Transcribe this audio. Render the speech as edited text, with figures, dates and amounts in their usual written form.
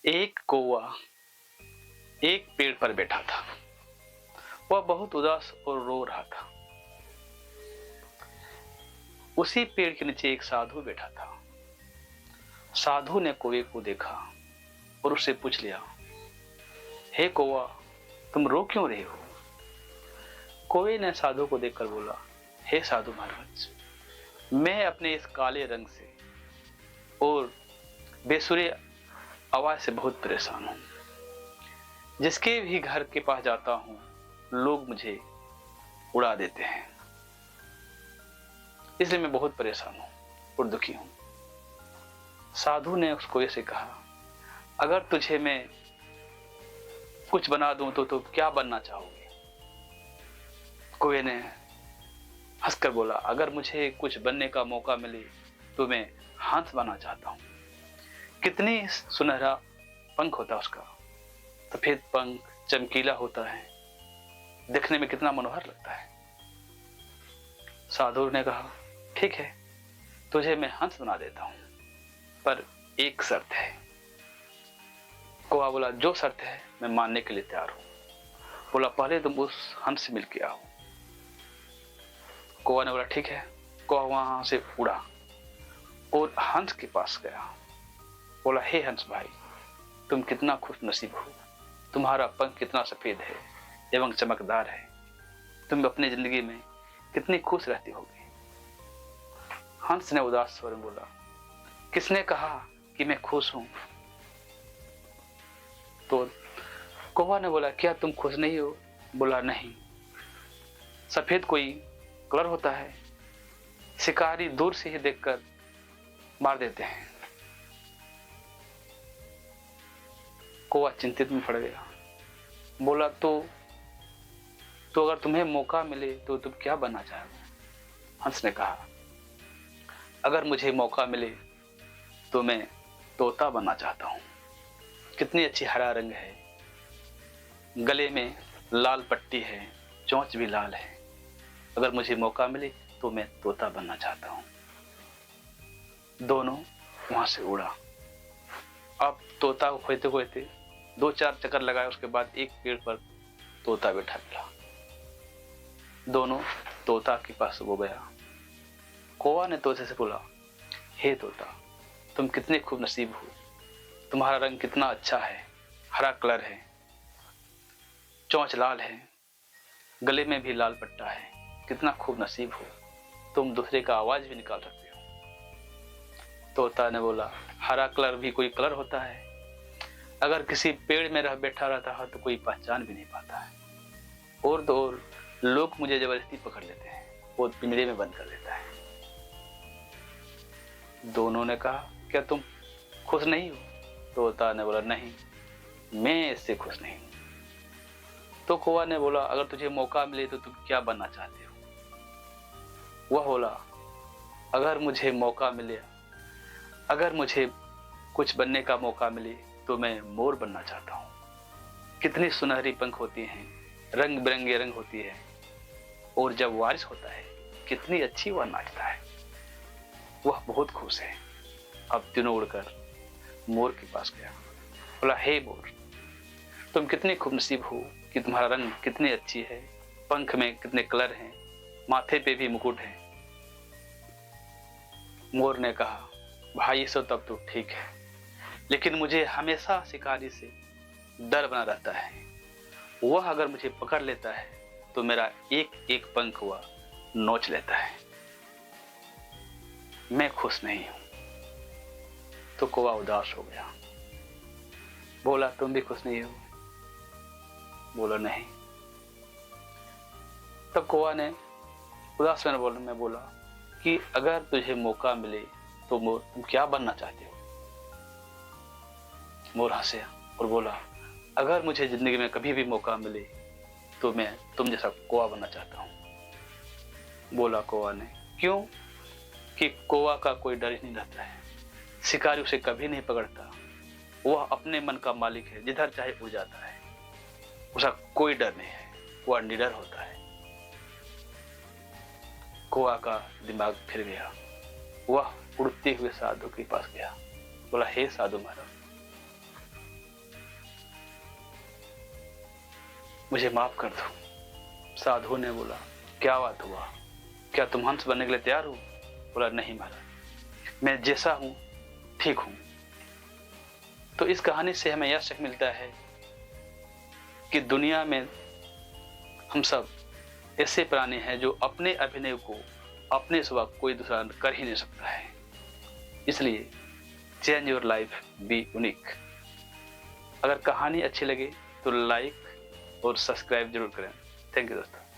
एक कौवा एक पेड़ पर बैठा था। वह बहुत उदास और रो रहा था। उसी पेड़ के नीचे एक साधु बैठा था। साधु ने कौवे को देखा और उससे पूछ लिया, हे कौवा, तुम रो क्यों रहे हो? कौवे ने साधु को देखकर बोला, हे साधु महाराज, मैं अपने इस काले रंग से और बेसुरे आवाज से बहुत परेशान हूं। जिसके भी घर के पास जाता हूं, लोग मुझे उड़ा देते हैं। इसलिए मैं बहुत परेशान हूं और दुखी हूं। साधु ने उस कौवे से कहा, अगर तुझे मैं कुछ बना दूं तो क्या बनना चाहोगे? कौवे ने हंसकर बोला, अगर मुझे कुछ बनने का मौका मिले तो मैं हंस बनना चाहता हूं। कितनी सुनहरा पंख होता है उसका, सफेद पंख चमकीला होता है, देखने में कितना मनोहर लगता है। साधु ने कहा, ठीक है, तुझे मैं हंस बना देता हूं, पर एक शर्त है। कौवा बोला, जो शर्त है मैं मानने के लिए तैयार हूं। बोला, पहले तुम उस हंस से मिलके आओ। कौवा ने बोला, ठीक है। कौवा वहां से उड़ा और हंस के पास गया। बोला, हे हंस भाई, तुम कितना खुश नसीब हो। तुम्हारा पंख कितना सफेद है एवं चमकदार है। तुम अपनी जिंदगी में कितनी खुश रहती होगी। हंस ने उदास स्वर में बोला, किसने कहा कि मैं खुश हूं? तो कौवा ने बोला, क्या तुम खुश नहीं हो? बोला, नहीं। सफेद कोई कलर होता है, शिकारी दूर से ही देखकर मार देते हैं। कौवा चिंतित में पड़ गया। बोला, तो अगर तुम्हें मौका मिले तो तुम क्या बनना चाहोगे? हंस ने कहा, अगर मुझे मौका मिले तो मैं तोता बनना चाहता हूं। कितनी अच्छी हरा रंग है, गले में लाल पट्टी है, चोंच भी लाल है। अगर मुझे मौका मिले तो मैं तोता बनना चाहता हूं। दोनों वहां से उड़ा। अब तोता को खोजते खोजते 2-4 चक्कर लगाए, उसके बाद एक पेड़ पर तोता बैठा मिला। दोनों तोता के पास वो गया। कौवा ने तोते से बोला, हे तोता, तुम कितने खूब नसीब हो। तुम्हारा रंग कितना अच्छा है, हरा कलर है, चोंच लाल है, गले में भी लाल पट्टा है। कितना खूब नसीब हो, तुम दूसरे का आवाज भी निकाल सकते हो। तोता ने बोला, हरा कलर भी कोई कलर होता है? अगर किसी पेड़ में बैठा रहता है तो कोई पहचान भी नहीं पाता है। और तो और लोग मुझे जबरदस्ती पकड़ लेते हैं, वो पिंजरे में बंद कर देता है। दोनों ने कहा, क्या तुम खुश नहीं हो? तोता ने बोला, नहीं, मैं इससे खुश नहीं हूं। तो कौवा ने बोला, अगर तुझे मौका मिले तो तुम क्या बनना चाहते हो? वह बोला, अगर मुझे मौका मिले, अगर मुझे कुछ बनने का मौका मिले तो मैं मोर बनना चाहता हूं। कितनी सुनहरी पंख होती हैं, रंग बिरंगे रंग होती है, और जब बारिश होता है कितनी अच्छी वह नाचता है। वह बहुत खुश है। अब तीनों उड़कर मोर के पास गया। बोला, हे मोर, तुम कितने खूब नसीब हो कि तुम्हारा रंग कितनी अच्छी है, पंख में कितने कलर हैं, माथे पे भी मुकुट है। मोर ने कहा, भाई सब तब तो ठीक है, लेकिन मुझे हमेशा शिकारी से डर बना रहता है। वह अगर मुझे पकड़ लेता है तो मेरा एक एक पंख हुआ नोच लेता है। मैं खुश नहीं हूं। तो कौवा उदास हो गया। बोला, तुम भी खुश नहीं हो? बोला, नहीं। तब कौवा ने उदास में बोला कि अगर तुझे मौका मिले तो तुम क्या बनना चाहते हो? मोर हंसे और बोला, अगर मुझे जिंदगी में कभी भी मौका मिले तो मैं तुम जैसा कौवा बनना चाहता हूं। बोला कौवा ने, क्यों? कि कौवा का कोई डर ही नहीं रहता है, शिकारी उसे कभी नहीं पकड़ता। वह अपने मन का मालिक है, जिधर चाहे उड़ जाता है, उसका कोई डर नहीं है, वह निडर होता है। कौवा का दिमाग फिर गया। वह उड़ते हुए साधु के पास गया। बोला, हे साधु महाराज, मुझे माफ कर दो। साधु ने बोला, क्या बात हुआ, क्या तुम हंस बनने के लिए तैयार हो? बोला, नहीं महाराज, मैं जैसा हूं ठीक हूं। तो इस कहानी से हमें यह सीख मिलता है कि दुनिया में हम सब ऐसे प्राणी हैं जो अपने अभिनय को, अपने सिवा कोई दूसरा कर ही नहीं सकता है। इसलिए change your life, be unique. अगर कहानी अच्छी लगे तो लाइक और सब्सक्राइब जरूर करें। थैंक यू दोस्तों।